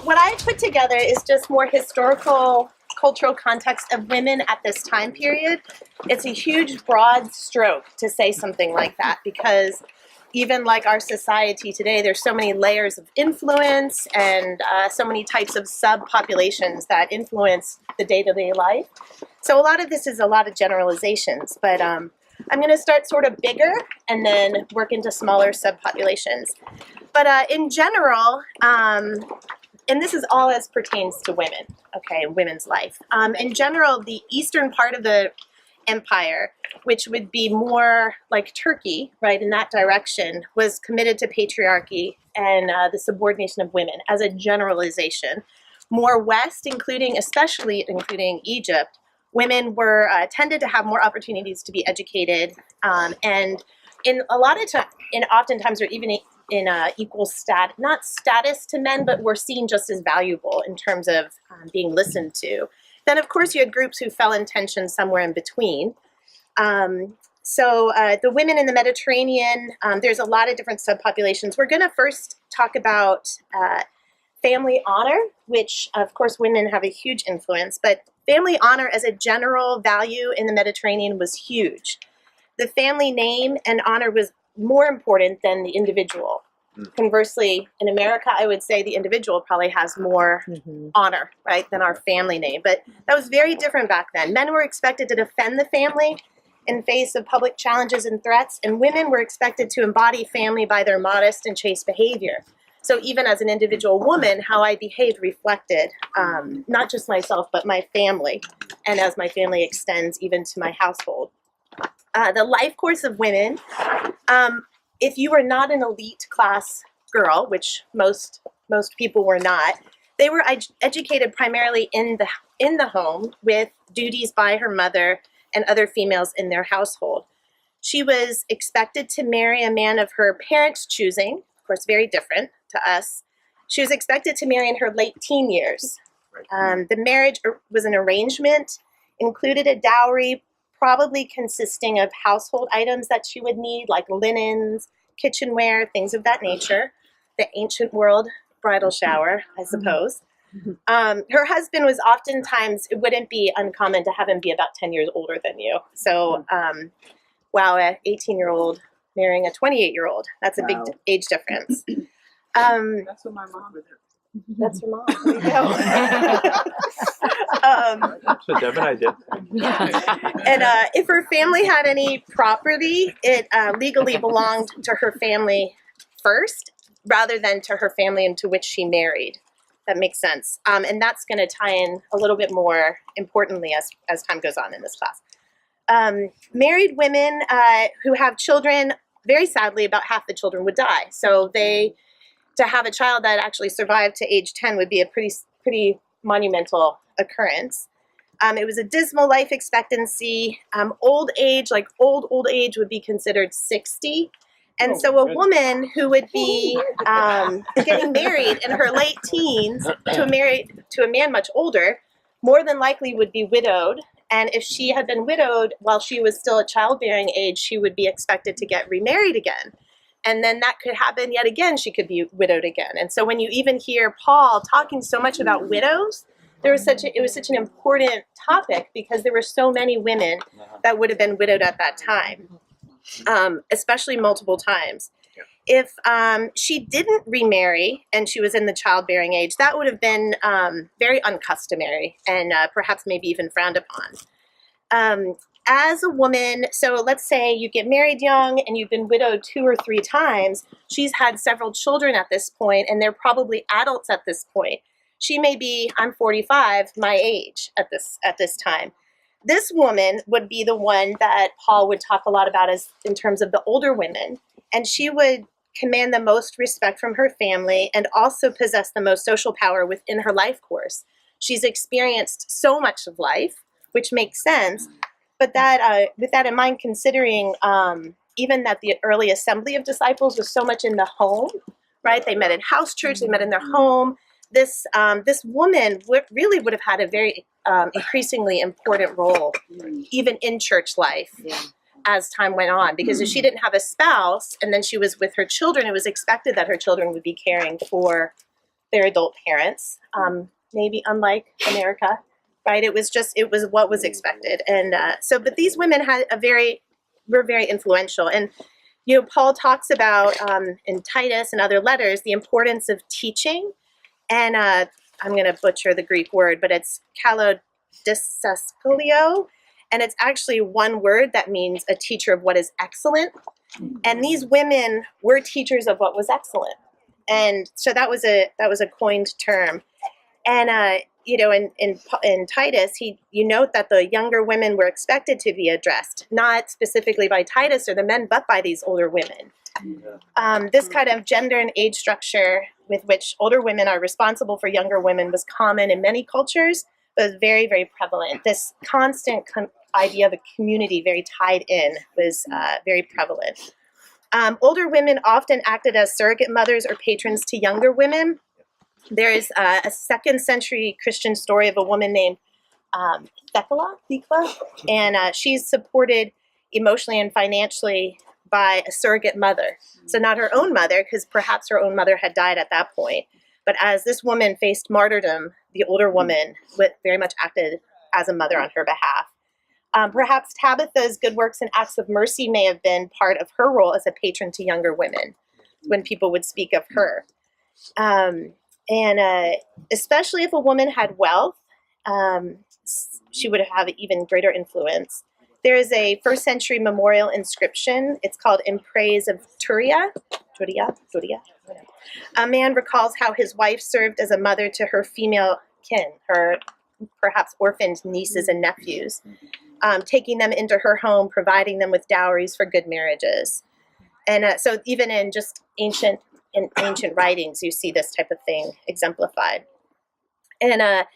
what I put together is just more historical, cultural context of women at this time period. It's a huge, broad stroke to say something like that because even like our society today, there's so many layers of influence and so many types of subpopulations that influence the day-to-day life. So a lot of this is a lot of generalizations, but I'm going to start sort of bigger and then work into smaller subpopulations. But in general, and this is all as pertains to women, okay, women's life. In general, the eastern part of the empire, which would be more like Turkey, right, in that direction, was committed to patriarchy and the subordination of women as a generalization. More west, especially including Egypt, women were tended to have more opportunities to be educated, and in a lot of times, oftentimes, or even in equal not status to men, but were seen just as valuable in terms of being listened to. Then, of course, you had groups who fell in tension somewhere in between. So the women in the Mediterranean, there's a lot of different subpopulations. We're going to first talk about family honor, which, of course, women have a huge influence. But family honor as a general value in the Mediterranean was huge. The family name and honor was more important than the individual. Conversely, in America, I would say the individual probably has more honor, right, than our family name. But that was very different back then. Men were expected to defend the family in face of public challenges and threats, and women were expected to embody family by their modest and chaste behavior. So even as an individual woman, how I behaved reflected not just myself, but my family, and as my family extends even to my household. The life course of women, if you were not an elite class girl, which most people were not, they were educated primarily in the home with duties by her mother and other females in their household. She was expected to marry a man of her parents' choosing, of course, very different to us. She was expected to marry in her late teen years. The marriage was an arrangement, included a dowry, probably consisting of household items that she would need, like linens, kitchenware, things of that nature. The ancient world bridal shower, I suppose. Her husband was oftentimes, it wouldn't be uncommon to have him be about 10 years older than you. So, wow, an 18-year-old marrying a 28-year-old, that's a big age difference. That's what my mom did. That's your mom. There you go. So Deb and I did. And if her family had any property, it legally belonged to her family first, rather than to her family into which she married. That makes sense. And that's going to tie in a little bit more importantly as time goes on in this class. Married women who have children, very sadly, about half the children would die. So to have a child that actually survived to age 10 would be a pretty monumental occurrence. It was a dismal life expectancy. Old age, like old age, would be considered 60. And so a woman who would be getting married in her late teens to a man much older, more than likely would be widowed. And if she had been widowed while she was still at childbearing age, she would be expected to get remarried again. And then that could happen yet again. She could be widowed again. And so when you even hear Paul talking so much about widows, it was such an important topic because there were so many women that would have been widowed at that time, especially multiple times. If she didn't remarry and she was in the childbearing age, that would have been very uncustomary and perhaps maybe even frowned upon. As a woman, so let's say you get married young and you've been widowed 2 or 3 times. She's had several children at this point, and they're probably adults at this point. She may be, I'm 45, my age at this time. This woman would be the one that Paul would talk a lot about as in terms of the older women, and she would command the most respect from her family and also possess the most social power within her life course. She's experienced so much of life, which makes sense. But that, with that in mind, considering even that the early assembly of disciples was so much in the home, right? They met in house church, they met in their home. This woman really would have had a very increasingly important role, even in church life, as time went on. Because if she didn't have a spouse and then she was with her children, it was expected that her children would be caring for their adult parents, maybe unlike America, right? It was what was expected. And but these women were very influential. And, Paul talks about in Titus and other letters, the importance of teaching. And I'm going to butcher the Greek word, but it's kalodisaskalio. And it's actually one word that means a teacher of what is excellent. And these women were teachers of what was excellent. And so that was a coined term. And, in Titus, you note that the younger women were expected to be addressed, not specifically by Titus or the men, but by these older women. This kind of gender and age structure with which older women are responsible for younger women was common in many cultures, but was very, very prevalent. This constant idea of a community very tied in was very prevalent. Older women often acted as surrogate mothers or patrons to younger women. There is a 2nd century Christian story of a woman named Thecla, and she's supported emotionally and financially by a surrogate mother. So not her own mother, because perhaps her own mother had died at that point. But as this woman faced martyrdom, the older woman very much acted as a mother on her behalf. Perhaps Tabitha's good works and acts of mercy may have been part of her role as a patron to younger women when people would speak of her. And especially if a woman had wealth, she would have even greater influence. There is a 1st century memorial inscription. It's called In Praise of Turia. A man recalls how his wife served as a mother to her female kin, her perhaps orphaned nieces and nephews, taking them into her home, providing them with dowries for good marriages. And so even in just ancient writings, you see this type of thing exemplified. And,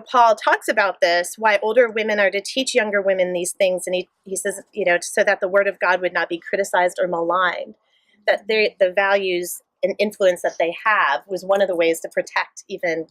Paul talks about this, why older women are to teach younger women these things. And he says, so that the word of God would not be criticized or maligned, that the values and influence that they have was one of the ways to protect even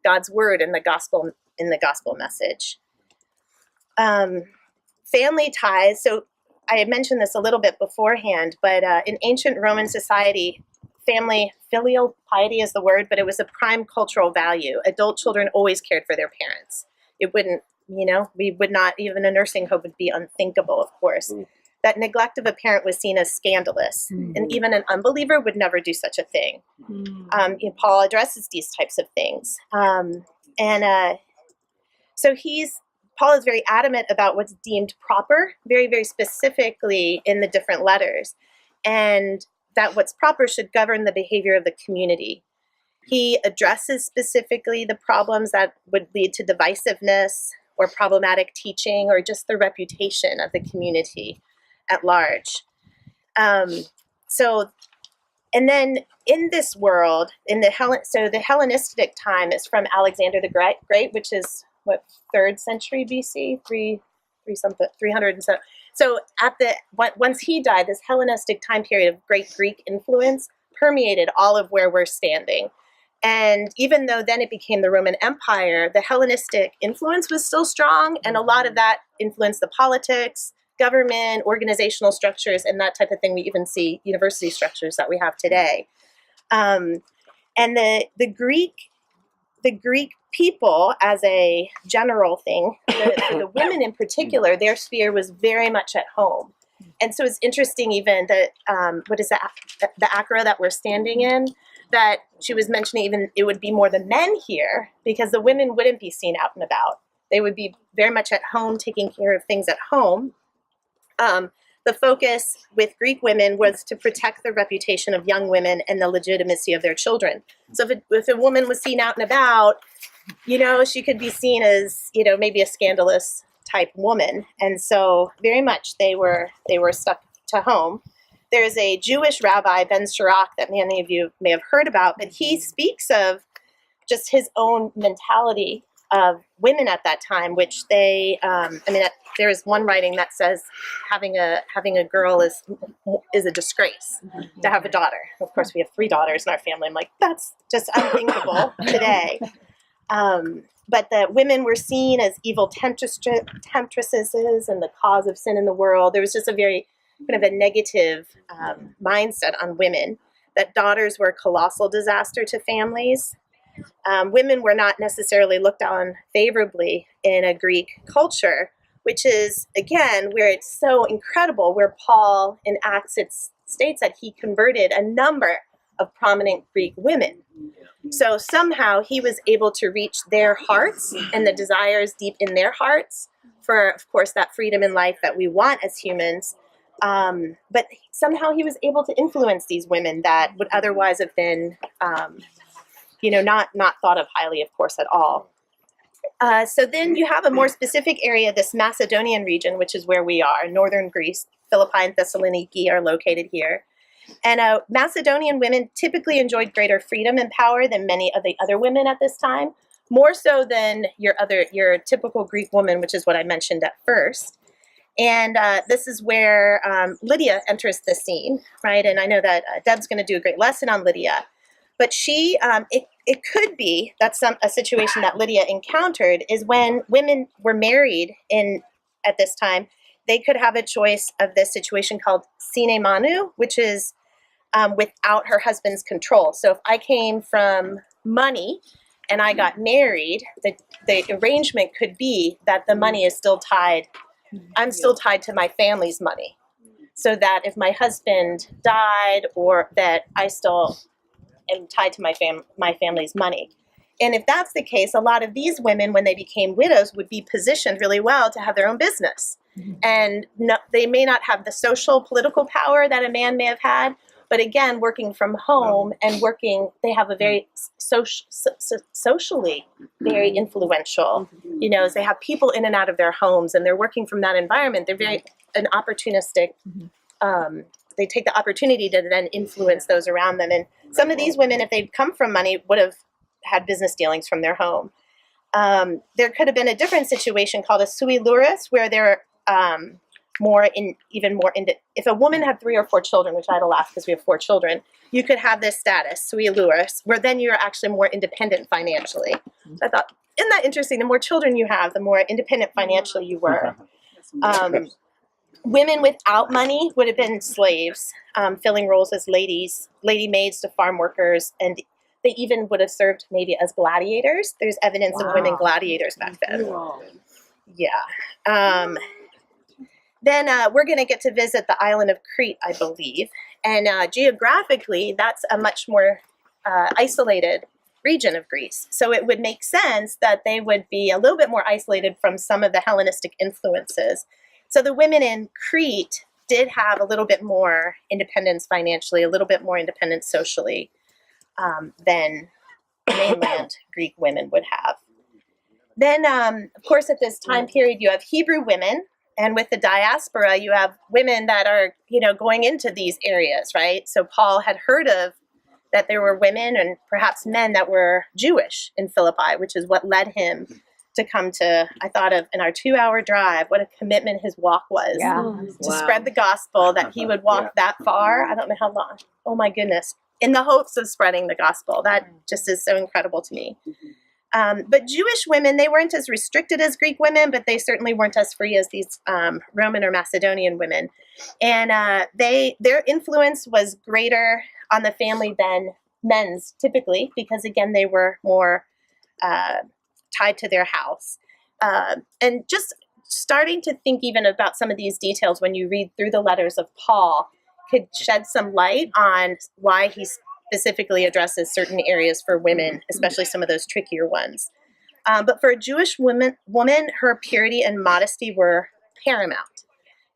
God's word and the gospel message. Family ties. So I had mentioned this a little bit beforehand, but in ancient Roman society, filial piety is the word, but it was a prime cultural value. Adult children always cared for their parents. It wouldn't, we would not, even a nursing home would be unthinkable, of course. That neglect of a parent was seen as scandalous, and even an unbeliever would never do such a thing. Paul addresses these types of things. So Paul is very adamant about what's deemed proper, very, very specifically in the different letters, and that what's proper should govern the behavior of the community. He addresses specifically the problems that would lead to divisiveness or problematic teaching or just the reputation of the community at large. And then in this world, the Hellenistic time is from Alexander the Great, which is 3rd century BC, 300 and so. So once he died, this Hellenistic time period of great Greek influence permeated all of where we're standing. And even though then it became the Roman Empire, the Hellenistic influence was still strong, and a lot of that influenced the politics, government, organizational structures, and that type of thing. We even see university structures that we have today. And the Greek people, as a general thing, for the women in particular, their sphere was very much at home. And so it's interesting even that, the acra that we're standing in, that she was mentioning even it would be more the men here, because the women wouldn't be seen out and about. They would be very much at home, taking care of things at home. The focus with Greek women was to protect the reputation of young women and the legitimacy of their children. So if a woman was seen out and about, she could be seen as, maybe a scandalous type woman. And so very much they were stuck to home. There's a Jewish rabbi, Ben Sirach, that many of you may have heard about, but he speaks of just his own mentality of women at that time, which there is one writing that says having a girl is a disgrace. To have a daughter. Of course, we have 3 daughters in our family. I'm like, that's just unthinkable today. But the women were seen as evil temptresses and the cause of sin in the world. There was just a very kind of a negative mindset on women, that daughters were a colossal disaster to families, women were not necessarily looked on favorably in a Greek culture, which is, again, where it's so incredible, where Paul in Acts it states that he converted a number of prominent Greek women. So somehow he was able to reach their hearts and the desires deep in their hearts for, of course, that freedom in life that we want as humans. But somehow he was able to influence these women that would otherwise have been, not thought of highly, of course, at all. So then you have a more specific area, this Macedonian region, which is where we are, northern Greece. Philippi and Thessaloniki are located here. And Macedonian women typically enjoyed greater freedom and power than many of the other women at this time, more so than your typical Greek woman, which is what I mentioned at first. And this is where Lydia enters the scene, right? And I know that Deb's going to do a great lesson on Lydia. But she, it could be that's a situation that Lydia encountered is when women were married at this time, they could have a choice of this situation called sine manu, which is without her husband's control. So if I came from money and I got married, the arrangement could be that the money is still tied. I'm still tied to my family's money. So that if my husband died, or that I still am tied to my family's money. And if that's the case, a lot of these women, when they became widows, would be positioned really well to have their own business. And they may not have the social, political power that a man may have had, but again, working from home and they have a very socially very influential, as they have people in and out of their homes and they're working from that environment. They're very an opportunistic, they take the opportunity to then influence those around them. And some of these women, if they'd come from money, would have had business dealings from their home. There could have been a different situation called a sui luris, where they're if a woman had 3 or 4 children, which I had to laugh because we have 4 children, you could have this status, sui luris, where then you're actually more independent financially. So I thought, isn't that interesting? The more children you have, the more independent financially you were. Women without money would have been slaves, filling roles as lady maids to farm workers, and they even would have served maybe as gladiators. There's evidence of women gladiators back then. Yeah. Then we're going to get to visit the island of Crete, I believe. And geographically, that's a much more isolated region of Greece. So it would make sense that they would be a little bit more isolated from some of the Hellenistic influences. So the women in Crete did have a little bit more independence financially, a little bit more independence socially than mainland Greek women would have. Then, of course, at this time period, you have Hebrew women. And with the diaspora, you have women that are, going into these areas, right? So Paul had heard of that there were women and perhaps men that were Jewish in Philippi, which is what led him to come to, I thought of in our 2-hour drive, what a commitment his walk was to spread the gospel, that he would walk that far. I don't know how long. Oh my goodness. In the hopes of spreading the gospel. That just is so incredible to me. But Jewish women, they weren't as restricted as Greek women, but they certainly weren't as free as these Roman or Macedonian women. And their influence was greater on the family than men's, typically, because, again, they were more tied to their house. And just starting to think even about some of these details when you read through the letters of Paul could shed some light on why he specifically addresses certain areas for women, especially some of those trickier ones. But for a Jewish woman, her purity and modesty were paramount.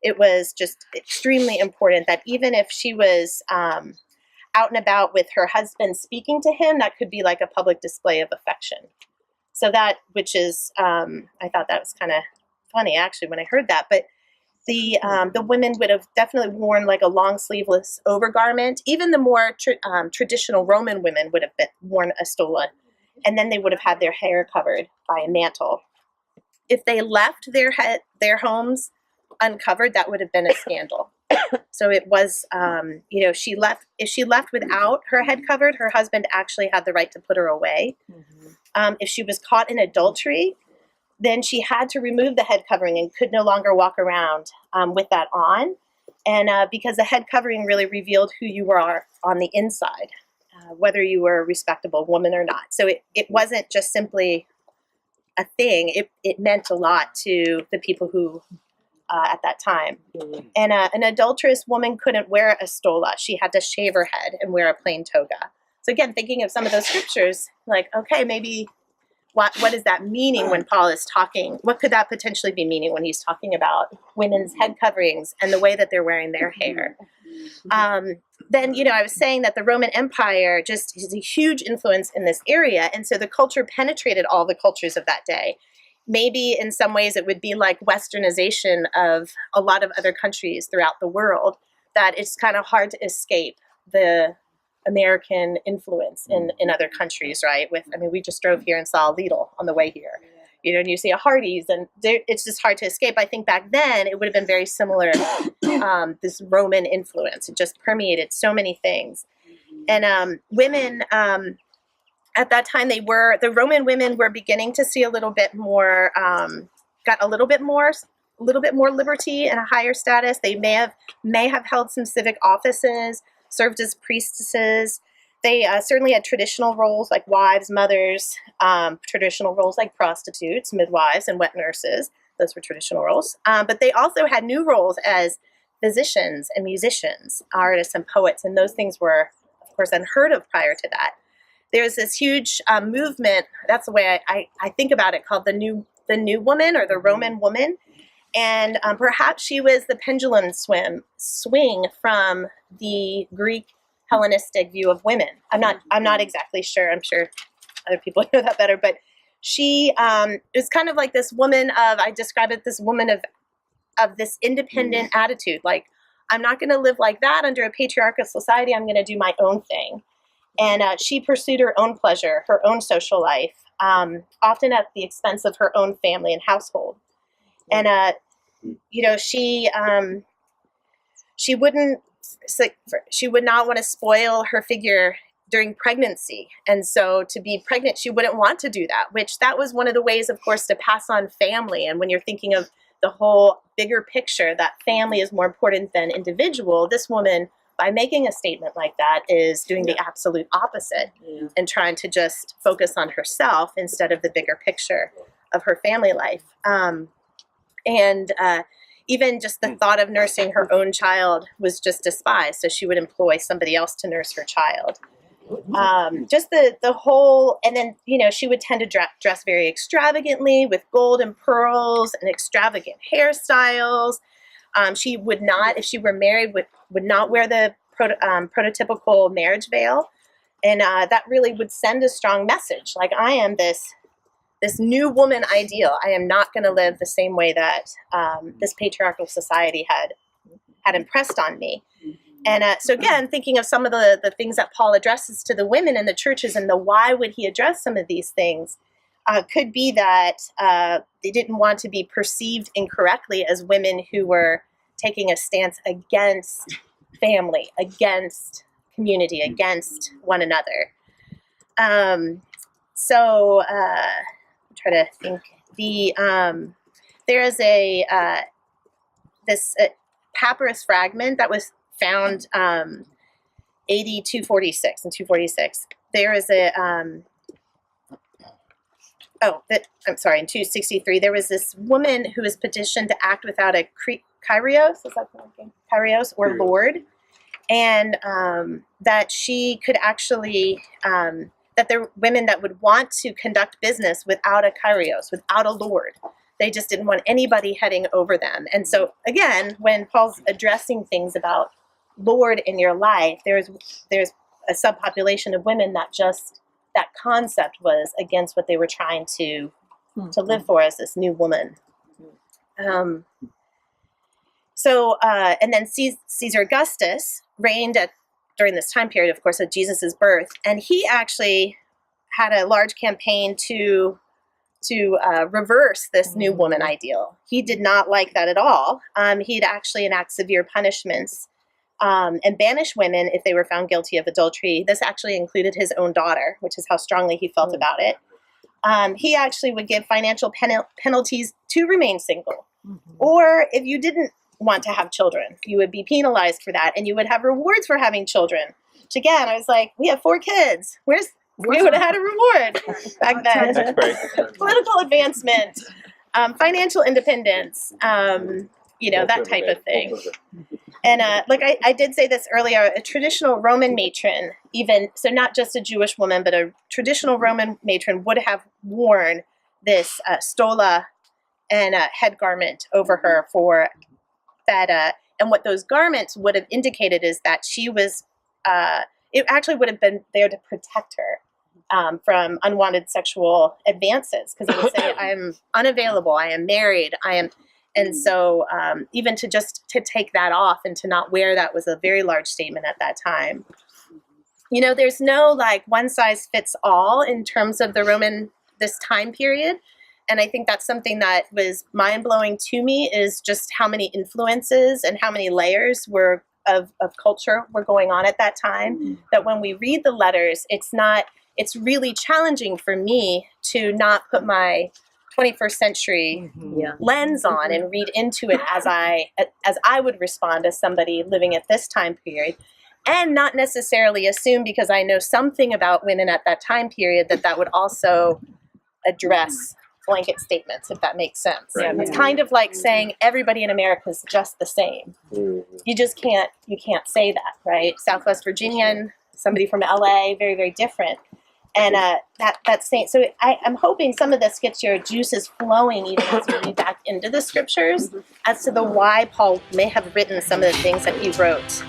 It was just extremely important that even if she was out and about with her husband speaking to him, that could be like a public display of affection. So that, which is, I thought that was kind of funny actually when I heard that, but the women would have definitely worn like a long sleeveless overgarment. Even the more traditional Roman women would have worn a stola, and then they would have had their hair covered by a mantle. If they left their homes uncovered, that would have been a scandal. So it was, if she left without her head covered, her husband actually had the right to put her away. If she was caught in adultery, then she had to remove the head covering and could no longer walk around with that on. And because the head covering really revealed who you were on the inside. whether you were a respectable woman or not. So it wasn't just simply a thing. It meant a lot to the people who at that time. And an adulterous woman couldn't wear a stola. She had to shave her head and wear a plain toga. So again, thinking of some of those scriptures, like, okay, maybe what is that meaning when Paul is talking? What could that potentially be meaning when he's talking about women's head coverings and the way that they're wearing their hair? Then, I was saying that the Roman Empire just is a huge influence in this area. And so the culture penetrated all the cultures of that day. Maybe in some ways it would be like westernization of a lot of other countries throughout the world, that it's kind of hard to escape the American influence in other countries, right? We just drove here and saw a Lidl on the way here, and you see a Hardee's, and it's just hard to escape. I think back then it would have been very similar, this Roman influence. It just permeated so many things. And women, at that time, the Roman women were beginning to see a little bit more, got a little bit more liberty and a higher status. They may have held some civic offices, served as priestesses. They certainly had traditional roles like wives, mothers, traditional roles like prostitutes, midwives, and wet nurses. Those were traditional roles. But they also had new roles as physicians and musicians, artists and poets, and those things were, of course, unheard of prior to that. There's this huge movement, that's the way I think about it, called the new woman, or the Roman woman. And perhaps she was the pendulum swing from the Greek Hellenistic view of women. I'm not exactly sure. I'm sure other people know that better. But she is kind of like this woman I describe it, this woman of this independent attitude. Like, I'm not going to live like that under a patriarchal society. I'm going to do my own thing. And she pursued her own pleasure, her own social life, often at the expense of her own family and household. And, she would not want to spoil her figure during pregnancy. And so to be pregnant, she wouldn't want to do that, that was one of the ways, of course, to pass on family. And when you're thinking of the whole bigger picture, that family is more important than individual, this woman, by making a statement like that, is doing the absolute opposite and trying to just focus on herself instead of the bigger picture of her family life. Even just the thought of nursing her own child was just despised, so she would employ somebody else to nurse her child. Just the whole, and then, she would tend to dress very extravagantly with gold and pearls and extravagant hairstyles. She would not, if she were married, would not wear the prototypical marriage veil. And that really would send a strong message. Like, I am this new woman ideal. I am not going to live the same way that this patriarchal society had impressed on me. And so again, thinking of some of the things that Paul addresses to the women in the churches, and the why would he address some of these things, could be that they didn't want to be perceived incorrectly as women who were taking a stance against family, against community, against one another. So try to think. There is this papyrus fragment that was found AD 246 and 246. There is in 263, there was this woman who was petitioned to act without a kyrios, is that kyrios, or lord, and that she could actually, that there were women that would want to conduct business without a kyrios, without a lord. They just didn't want anybody heading over them. And so again, when Paul's addressing things about lord in your life, there's a subpopulation of women that concept was against what they were trying to live for as this new woman. And then Caesar Augustus reigned during this time period, of course, of Jesus's birth, and he actually had a large campaign to reverse this new woman ideal. He did not like that at all. He'd actually enact severe punishments and banish women if they were found guilty of adultery. This actually included his own daughter, which is how strongly he felt about it. He actually would give financial penalties to remain single. Or if you didn't want to have children, you would be penalized for that, and you would have rewards for having children. Which again, I was like, we have 4 kids. We would have had a reward back then. That's great. Political advancement, financial independence, that type of thing. And like I did say this earlier, a traditional Roman matron, even, so not just a Jewish woman, but a traditional Roman matron would have worn this stola and a head garment over her for that. And what those garments would have indicated is that she was, it actually would have been there to protect her from unwanted sexual advances, because it would say, I am unavailable, I am married, I am. And so even to take that off and to not wear that was a very large statement at that time. There's no like one size fits all in terms of the Roman, this time period. And I think that's something that was mind-blowing to me, is just how many influences and how many layers of culture were going on at that time, that when we read the letters, it's really challenging for me to not put my 21st century lens on and read into it as I would respond as somebody living at this time period, and not necessarily assume, because I know something about women at that time period, that would also address blanket statements, if that makes sense. Right. It's kind of like saying everybody in America is just the same. You just can't say that, right? Southwest Virginian, somebody from LA, very, very different. And that's saying, so I'm hoping some of this gets your juices flowing even as we read back into the scriptures as to the why Paul may have written some of the things that he wrote.